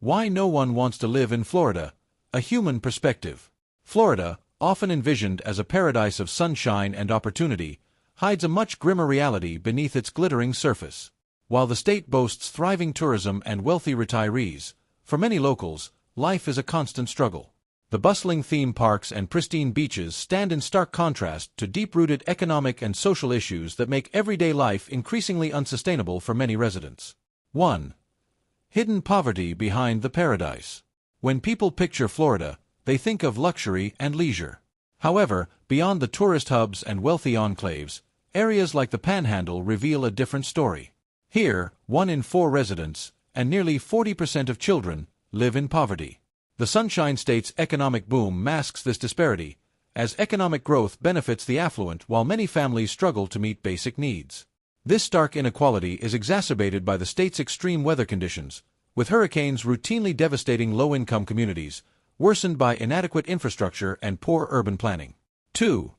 Why no one wants to live in Florida. A human perspective. Florida, often envisioned as a paradise of sunshine and opportunity, hides a much grimmer reality beneath its glittering surface. While the state boasts thriving tourism and wealthy retirees, for many locals, life is a constant struggle. The bustling theme parks and pristine beaches stand in stark contrast to deep-rooted economic and social issues that make everyday life increasingly unsustainable for many residents. 1. Hidden poverty behind the paradise. When people picture Florida, they think of luxury and leisure. However, beyond the tourist hubs and wealthy enclaves, areas like the Panhandle reveal a different story. Here, 1 in 4 residents, and nearly 40% of children, live in poverty. The Sunshine State's economic boom masks this disparity, as economic growth benefits the affluent while many families struggle to meet basic needs. This stark inequality is exacerbated by the state's extreme weather conditions, with hurricanes routinely devastating low-income communities, worsened by inadequate infrastructure and poor urban planning. 2.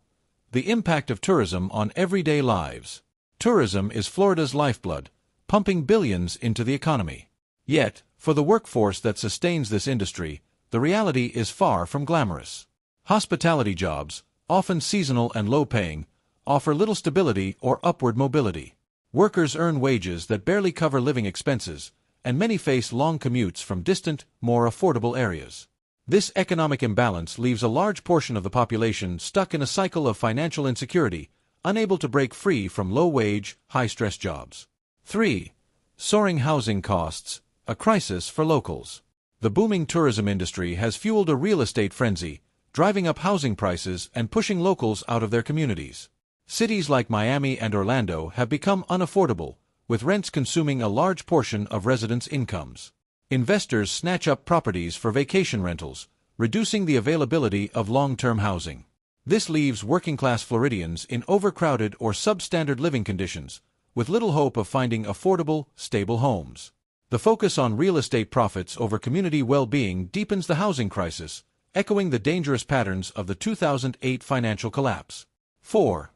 The impact of tourism on everyday lives. Tourism is Florida's lifeblood, pumping billions into the economy. Yet, for the workforce that sustains this industry, the reality is far from glamorous. Hospitality jobs, often seasonal and low-paying, offer little stability or upward mobility. Workers earn wages that barely cover living expenses, and many face long commutes from distant, more affordable areas. This economic imbalance leaves a large portion of the population stuck in a cycle of financial insecurity, unable to break free from low-wage, high-stress jobs. 3. Soaring housing costs, a crisis for locals. The booming tourism industry has fueled a real estate frenzy, driving up housing prices and pushing locals out of their communities. Cities like Miami and Orlando have become unaffordable, with rents consuming a large portion of residents' incomes. Investors snatch up properties for vacation rentals, reducing the availability of long-term housing. This leaves working-class Floridians in overcrowded or substandard living conditions, with little hope of finding affordable, stable homes. The focus on real estate profits over community well-being deepens the housing crisis, echoing the dangerous patterns of the 2008 financial collapse. 4.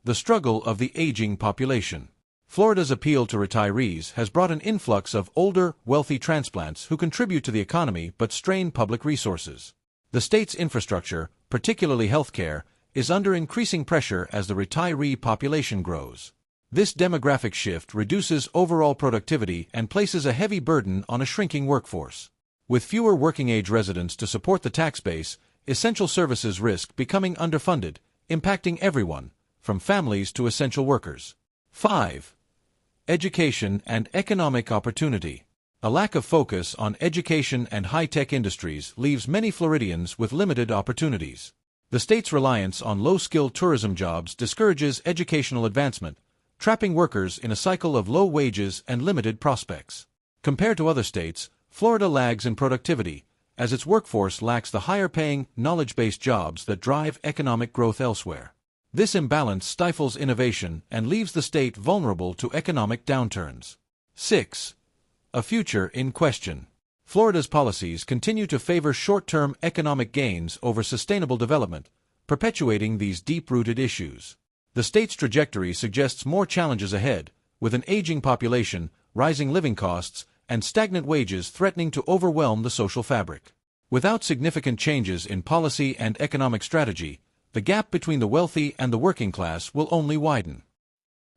The struggle of the aging population. Florida's appeal to retirees has brought an influx of older, wealthy transplants who contribute to the economy but strain public resources. The state's infrastructure, particularly healthcare, is under increasing pressure as the retiree population grows. This demographic shift reduces overall productivity and places a heavy burden on a shrinking workforce. With fewer working-age residents to support the tax base, essential services risk becoming underfunded, impacting everyone, from families to essential workers. 5. Education and economic opportunity. A lack of focus on education and high-tech industries leaves many Floridians with limited opportunities. The state's reliance on low-skilled tourism jobs discourages educational advancement, trapping workers in a cycle of low wages and limited prospects. Compared to other states, Florida lags in productivity, as its workforce lacks the higher-paying, knowledge-based jobs that drive economic growth elsewhere. This imbalance stifles innovation and leaves the state vulnerable to economic downturns. 6. A future in question. Florida's policies continue to favor short-term economic gains over sustainable development, perpetuating these deep-rooted issues. The state's trajectory suggests more challenges ahead, with an aging population, rising living costs, and stagnant wages threatening to overwhelm the social fabric. Without significant changes in policy and economic strategy, the gap between the wealthy and the working class will only widen.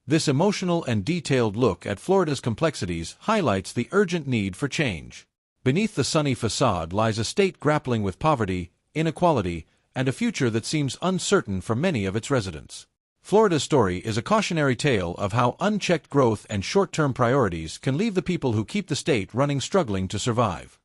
This emotional and detailed look at Florida's complexities highlights the urgent need for change. Beneath the sunny facade lies a state grappling with poverty, inequality, and a future that seems uncertain for many of its residents. Florida's story is a cautionary tale of how unchecked growth and short-term priorities can leave the people who keep the state running struggling to survive.